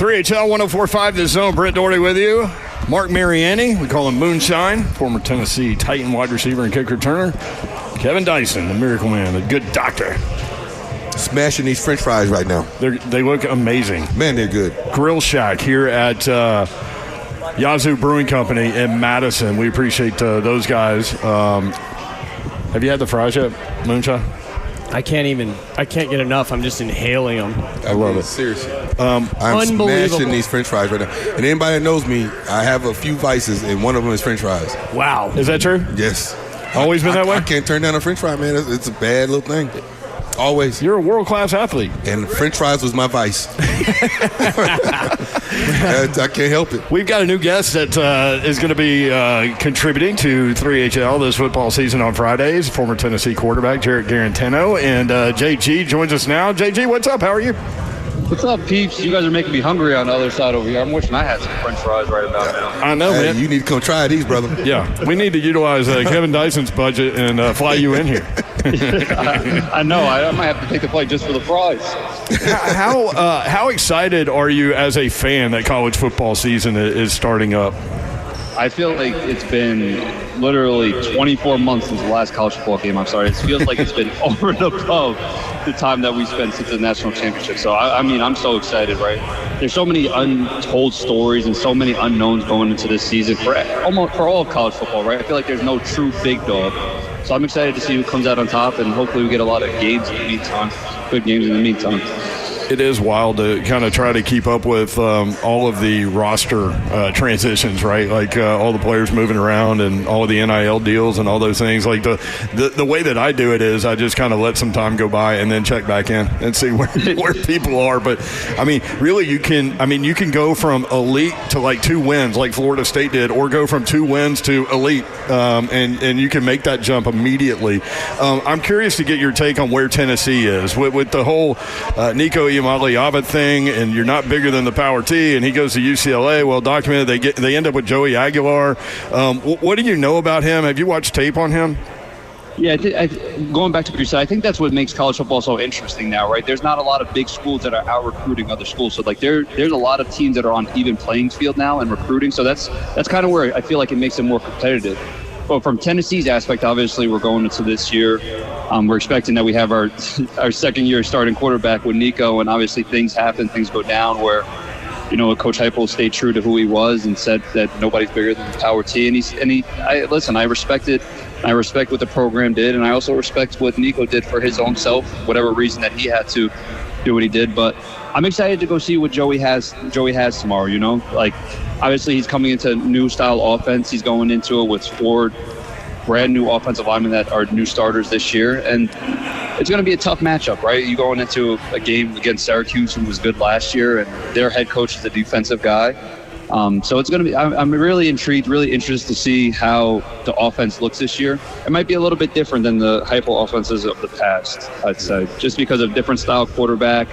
3HL 104.5 The Zone. Brent Doherty with you. Mark Mariani, we call him Moonshine, former Tennessee Titan wide receiver and kick returner. Kevin Dyson, the miracle man, the good doctor. Smashing these French fries right now. They look amazing. Man, they're good. Grill Shack here at Yazoo Brewing Company in Madison. We appreciate those guys. Have you had the fries yet, Moonshine? I can't get enough. I'm just inhaling them. I love it. Seriously. I'm Unbelievable. smashing these French fries right now. And anybody that knows me, I have a few vices, and one of them is French fries. Wow. Is that true? Yes. Always been that way? I can't turn down a French fry, man. It's a bad little thing. Always. You're a world-class athlete. And French fries was my vice. I can't help it. We've got a new guest that is going to be contributing to 3HL this football season on Fridays, former Tennessee quarterback Jarrett Guarantano. And JG joins us now. JG, what's up? How are you? What's up, peeps? You guys are making me hungry on the other side over here. I'm wishing I had some French fries right about now. I know, man. You need to come try these, brother. Yeah, we need to utilize Kevin Dyson's budget and fly you in here. I know. I might have to take the flight just for the fries. How excited are you as a fan that college football season is starting up? I feel like it's been literally 24 months since the last college football game. I'm sorry. It feels like it's been over and above the time that we spent since the national championship. So, I mean, I'm so excited, right? There's so many untold stories and so many unknowns going into this season for all of college football, right? I feel like there's no true big dog. So I'm excited to see who comes out on top, and hopefully we get a lot of games in the meantime, good games in the meantime. It is wild to kind of try to keep up with all of the roster transitions, right? Like all the players moving around and all of the NIL deals and all those things. Like the way that I do it is I just kind of let some time go by and then check back in and see where people are. But I mean, really, you can go from elite to like 2 wins, like Florida State did, or go from 2 wins to elite, and you can make that jump immediately. I'm curious to get your take on where Tennessee is with the whole Nico Iamaleava thing, and you're not bigger than the Power T, and he goes to UCLA. Well documented. They end up with Joey Aguilar. What do you know about him? Have you watched tape on him? Yeah, going back to what you said, I think that's what makes college football so interesting now, right? There's not a lot of big schools that are out recruiting other schools. So, like, there's a lot of teams that are on even playing field now and recruiting. So that's kind of where I feel like it makes it more competitive. But from Tennessee's aspect, obviously, we're going into this year. We're expecting that we have our second year starting quarterback with Nico, and obviously things happen, things go down where, Coach Heupel stayed true to who he was and said that nobody's bigger than the Power T. I respect it. I respect what the program did, and I also respect what Nico did for his own self, whatever reason that he had to do what he did. But I'm excited to go see what Joey has tomorrow, Like, obviously he's coming into new style offense. He's going into it with 4 brand new offensive linemen that are new starters this year, and it's going to be a tough matchup, right? You going into a game against Syracuse, who was good last year, and their head coach is a defensive guy. So it's going to be. I'm really intrigued, really interested to see how the offense looks this year. It might be a little bit different than the Heupel offenses of the past, I'd say, just because of different style quarterback.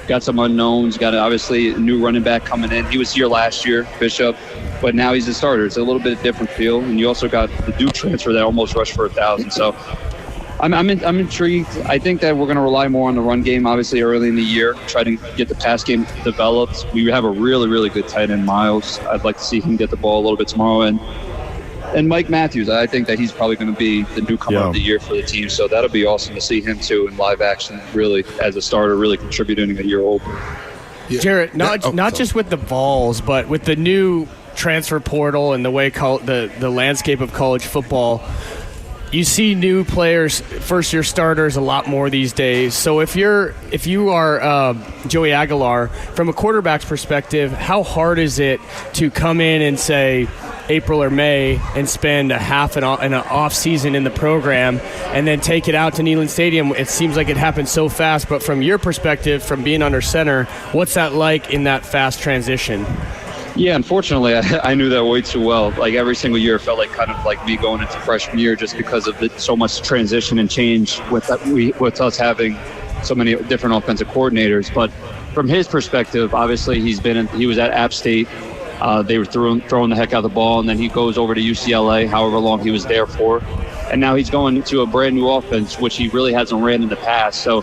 Got some unknowns. Got obviously a new running back coming in. He was here last year, Bishop, but now he's a starter. It's a little bit different feel. And you also got the Duke transfer that almost rushed for 1,000. So I'm intrigued. I think that we're going to rely more on the run game, obviously, early in the year. Try to get the pass game developed. We have a really, really good tight end, Miles. I'd like to see him get the ball a little bit tomorrow. And Mike Matthews, I think that he's probably going to be the newcomer of the year for the team. So that'll be awesome to see him, too, in live action, really, as a starter, really contributing a year old. Yeah. Jarrett, not just with the balls, but with the new transfer portal and the way the landscape of college football, you see new players, first-year starters, a lot more these days. So if you are Joey Aguilar, from a quarterback's perspective, how hard is it to come in and say April or May and spend an off season in the program and then take it out to Neyland Stadium? It seems like it happens so fast, but from your perspective, from being under center, what's that like in that fast transition? Yeah, unfortunately, I knew that way too well. Like every single year, it felt like kind of like me going into freshman year just because of so much transition and change with us having so many different offensive coordinators. But from his perspective, obviously, he was at App State. They were throwing the heck out of the ball, and then he goes over to UCLA, however long he was there for. And now he's going into a brand new offense, which he really hasn't ran in the past. So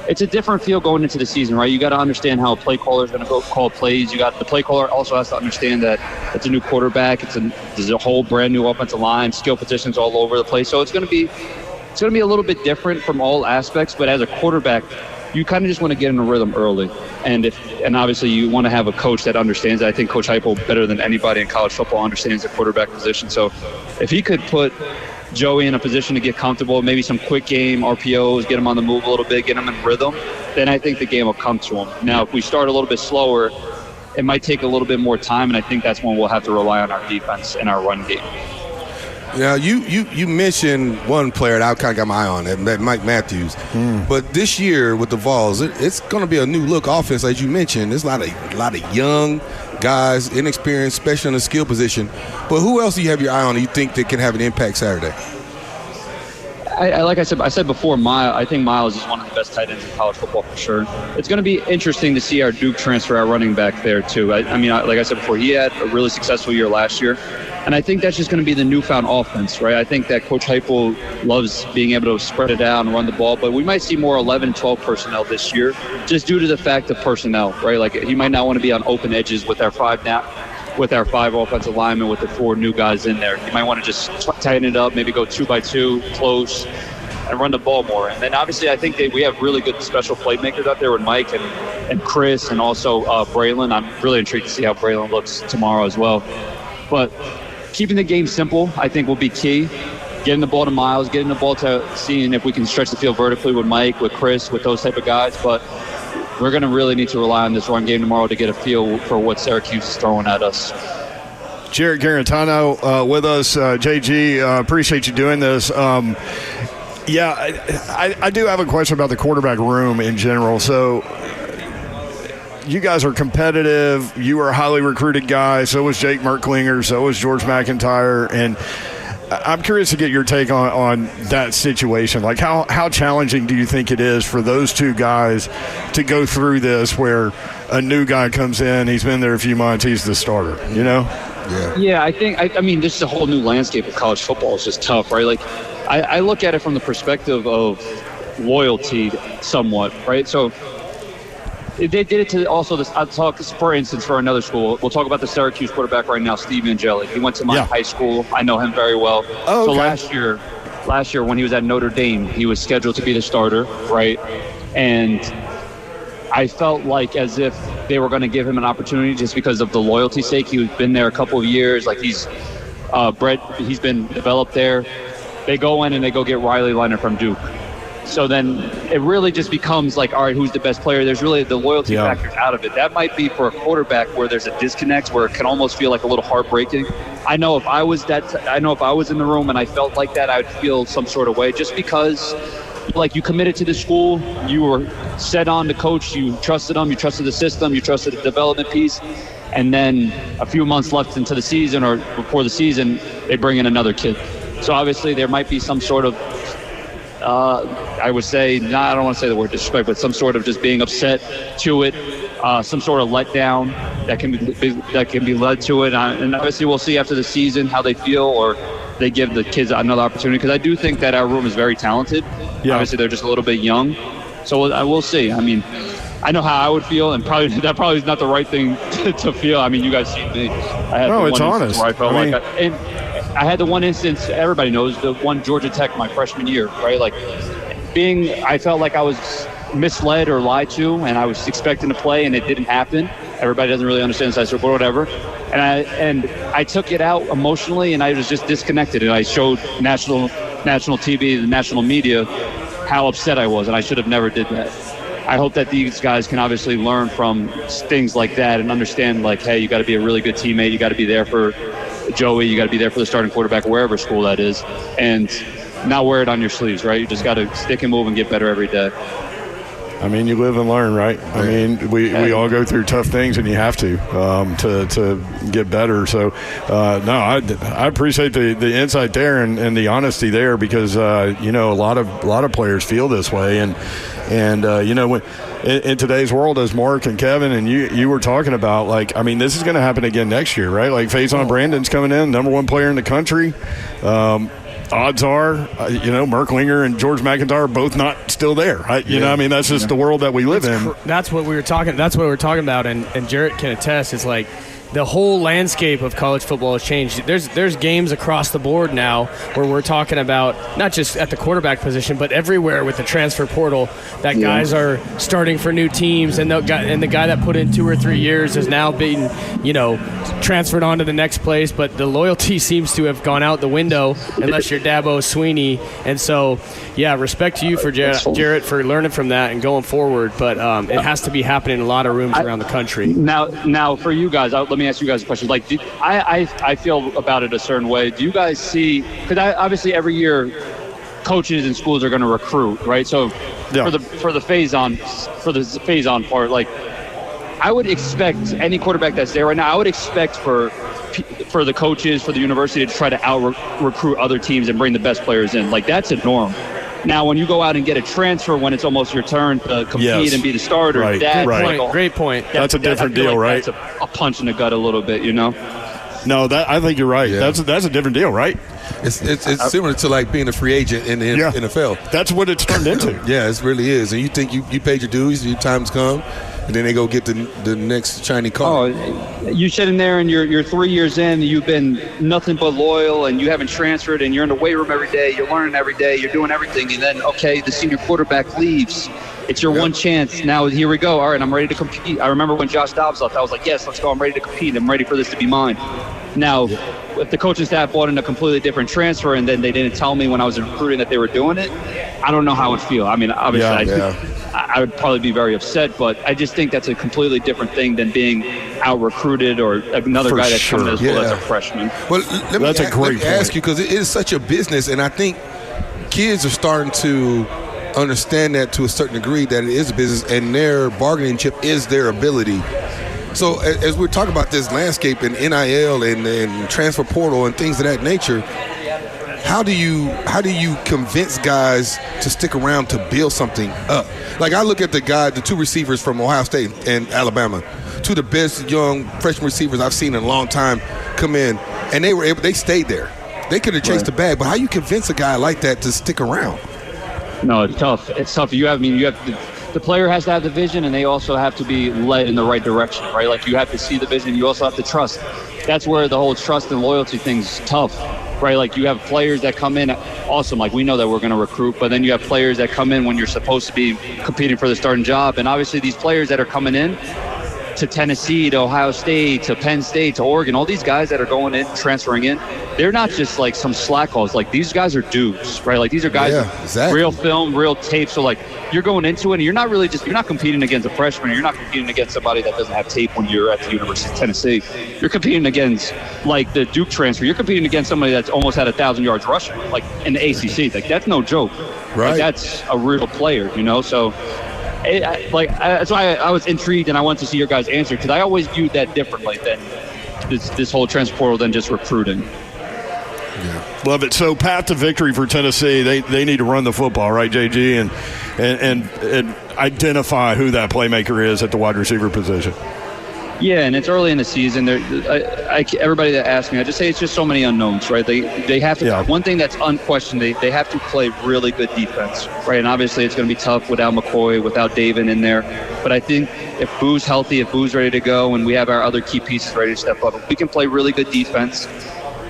it's a different feel going into the season, right? You got to understand how a play caller is going to go call plays. The play caller also has to understand that it's a new quarterback. There's a whole brand new offensive line, skill positions all over the place. So it's going to be a little bit different from all aspects. But as a quarterback, you kind of just want to get in a rhythm early, and obviously you want to have a coach that understands that. I think Coach Heupel, better than anybody in college football, understands the quarterback position. So if he could put Joey in a position to get comfortable, maybe some quick game RPOs, get him on the move a little bit, get him in rhythm, then I think the game will come to him. Now, if we start a little bit slower, it might take a little bit more time, and I think that's when we'll have to rely on our defense and our run game. Now, you mentioned one player that I kind of got my eye on, that Mike Matthews. But this year with the Vols, it's going to be a new look offense, as you mentioned. There's a lot of young guys, inexperienced, especially in the skill position. But who else do you have your eye on that you think that can have an impact Saturday? Like I said before, I think Miles is one of the best tight ends in college football for sure. It's going to be interesting to see our Duke transfer, our running back there too. Like I said before, he had a really successful year last year. And I think that's just going to be the newfound offense, right? I think that Coach Heupel loves being able to spread it out and run the ball, but we might see more 11, 12 personnel this year just due to the fact of personnel, right? Like he might not want to be on open edges with our five offensive linemen with the 4 new guys in there. You might want to just tighten it up, maybe go 2x2, close, and run the ball more. And then obviously I think we have really good special playmakers out there with Mike and Chris and also Braylon. I'm really intrigued to see how Braylon looks tomorrow as well. But keeping the game simple, I think, will be key. Getting the ball to Miles, getting the ball to seeing if we can stretch the field vertically with Mike, with Chris, with those type of guys. But we're going to really need to rely on this run game tomorrow to get a feel for what Syracuse is throwing at us. Jarrett Guarantano with us. JG, appreciate you doing this. I do have a question about the quarterback room in general. So you guys are competitive. You are a highly recruited guy. So was Jake Merklinger. So was George McIntyre. And I'm curious to get your take on that situation. Like, how challenging do you think it is for those two guys to go through this where a new guy comes in, he's been there a few months, he's the starter, you know? Yeah, I think, this is a whole new landscape of college football. It's just tough, right? Like, I look at it from the perspective of loyalty somewhat, right? So they did it to also this. I'll talk, for instance, for another school. We'll talk about the Syracuse quarterback right now, Steve Angeli. He went to my high school. I know him very well. Oh, okay. So last year when he was at Notre Dame, he was scheduled to be the starter, right? And I felt like as if they were going to give him an opportunity just because of the loyalty sake. He's been there a couple of years. Like he's been developed there. They go in and they go get Riley Leonard from Duke. So then it really just becomes like, all right, who's the best player? There's really the loyalty factors out of it. That might be for a quarterback where there's a disconnect, where it can almost feel like a little heartbreaking. I know if I was in the room and I felt like that, I would feel some sort of way, just because like you committed to the school, you were set on the coach, you trusted them, you trusted the system, you trusted the development piece. And then a few months left into the season or before the season, they bring in another kid. So obviously there might be some sort of I would say, I don't want to say the word disrespect, but some sort of just being upset to it, some sort of letdown that can be led to it. And obviously we'll see after the season how they feel, or they give the kids another opportunity, because I do think that our room is very talented. Yeah. Obviously they're just a little bit young. So we'll see. I mean, I know how I would feel, and that probably is not the right thing to feel. I mean, you guys see me. It's honest. Where I felt I had the one instance, everybody knows, the one Georgia Tech my freshman year, right? Like I felt like I was misled or lied to, and I was expecting to play and it didn't happen. Everybody doesn't really understand this, but whatever. And I took it out emotionally, and I was just disconnected, and I showed national TV, the national media, how upset I was, and I should have never did that. I hope that these guys can obviously learn from things like that and understand, like, hey, you got to be a really good teammate. You got to be there for Joey. You got to be there for the starting quarterback, wherever school that is, and not wear it on your sleeves, right? You just got to stick and move and get better every day. I mean, you live and learn, right? I mean, we all go through tough things, and you have to get better. So, I appreciate the insight there and the honesty there, because a lot of players feel this way, and when in today's world, as Mark and Kevin and you were talking about, like, I mean, this is going to happen again next year, right? Like Faison Brandon's coming in, number one player in the country. odds are, Merklinger and George McIntyre are both not still there. That's just the world that we live in. That's what we were talking about, and Jarrett can attest. It's like the whole landscape of college football has changed. There's games across the board now where we're talking about not just at the quarterback position, but everywhere with the transfer portal that guys are starting for new teams, and the guy that put in 2 or 3 years is now being transferred on to the next place. But the loyalty seems to have gone out the window unless you're Dabo Swinney. And so, respect to you for Jarrett for learning from that and going forward. But it has to be happening in a lot of rooms around the country. Now for you guys, let me ask you guys a question. Like, I feel about it a certain way. Do you guys see? Because obviously every year, coaches and schools are going to recruit, right? So for the phase on part, like, I would expect any quarterback that's there right now. I would expect for the coaches, for the university to try to out-recruit other teams and bring the best players in. Like, that's a norm. Now, when you go out and get a transfer when it's almost your turn to compete and be the starter, great point. That's a different deal, right? That's a punch in the gut a little bit, No, I think you're right. Yeah. That's a different deal, right? It's similar to like being a free agent in the NFL. That's what it's turned into. Yeah, it really is. And you think you paid your dues, your time's come, and then they go get the next shiny car. Oh, you sitting there and you're 3 years in, you've been nothing but loyal, and you haven't transferred, and you're in the weight room every day, you're learning every day, you're doing everything, and then, the senior quarterback leaves. It's your one chance. Now, here we go. All right, I'm ready to compete. I remember when Josh Dobbs left, I was like, yes, let's go. I'm ready to compete. I'm ready for this to be mine. Now, if the coaching staff bought in a completely different transfer and then they didn't tell me when I was recruiting that they were doing it, I don't know how it would feel. I mean, obviously, I would probably be very upset, but I just think that's a completely different thing than being out-recruited or another guy that's coming as well as a freshman. Well, let me ask you, because it is such a business, and I think kids are starting to understand that to a certain degree, that it is a business, and their bargaining chip is their ability. So as we're talking about this landscape and NIL and transfer portal and things of that nature, how do you convince guys to stick around to build something up? Like, I look at the 2 receivers from Ohio State and Alabama, 2 of the best young freshman receivers I've seen in a long time come in, and they stayed there. They could have chased the bag, but how you convince a guy like that to stick around? No, it's tough. It's tough. The player has to have the vision, and they also have to be led in the right direction, right? Like, you have to see the vision. You also have to trust. That's where the whole trust and loyalty thing's tough, right? Like, you have players that come in, awesome. Like, we know that we're going to recruit, but then you have players that come in when you're supposed to be competing for the starting job. And obviously these players that are coming in to Tennessee, to Ohio State, to Penn State, to Oregon, all these guys that are going in, transferring in, they're not just like some slackballs. Like, these guys are dudes, right? Like, these are guys with real film, real tape. So, like, you're going into it, and you're not competing against a freshman. You're not competing against somebody that doesn't have tape when you're at the University of Tennessee. You're competing against, like, the Duke transfer. You're competing against somebody that's almost had 1,000 yards rushing, like, in the ACC. Like, that's no joke. Right. Like, that's a real player, So that's why I was intrigued, and I wanted to see your guys' answer, because I always viewed that differently than this whole transfer portal than just recruiting. Yeah. Love it. So, path to victory for Tennessee. They need to run the football, right, JG, and identify who that playmaker is at the wide receiver position. Yeah, and it's early in the season. Everybody that asks me, I just say it's just so many unknowns, right? They have to. Yeah. One thing that's unquestioned, they have to play really good defense, right? And obviously it's going to be tough without McCoy, without David in there. But I think if Boo's healthy, if Boo's ready to go, and we have our other key pieces ready to step up, if we can play really good defense,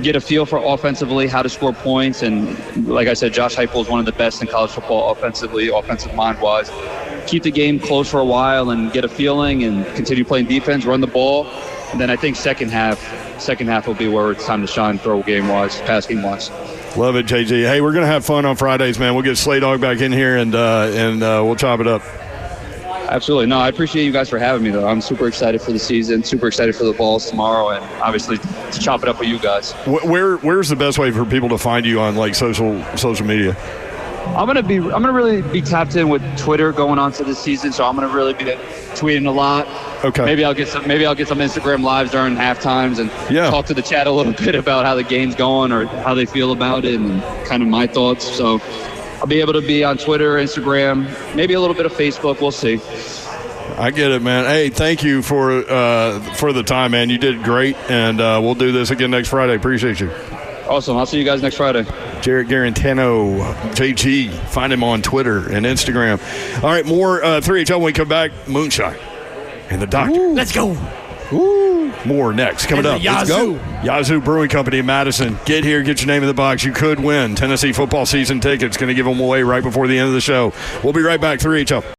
get a feel for offensively how to score points, and like I said, Josh Heupel is one of the best in college football offensively, offensive mind-wise. Keep the game close for a while and get a feeling and continue playing defense, run the ball, and then I think second half will be where it's time to shine, throw game-wise, pass game-wise. Love it, JG. Hey, we're going to have fun on Fridays, man. We'll get Slay Dog back in here and we'll chop it up. Absolutely. No, I appreciate you guys for having me, though. I'm super excited for the season, super excited for the balls tomorrow, and obviously to chop it up with you guys. Where's the best way for people to find you on, like, social media? I'm gonna really be tapped in with Twitter going on to this season, so I'm gonna really be tweeting a lot. Okay. Maybe I'll get some Instagram lives during half times and talk to the chat a little bit about how the game's going or how they feel about it and kind of my thoughts. So I'll be able to be on Twitter, Instagram, maybe a little bit of Facebook. We'll see. I get it, man. Hey, thank you for the time, man. You did great, and we'll do this again next Friday. Appreciate you. Awesome. I'll see you guys next Friday. Jarrett Guarantano, JG. Find him on Twitter and Instagram. All right, more 3HL when we come back. Moonshine and the Doctor. Ooh. Let's go. Ooh. More next. Coming up. Let's go. Yazoo Brewing Company in Madison. Get here. Get your name in the box. You could win Tennessee football season tickets. Going to give them away right before the end of the show. We'll be right back. 3HL.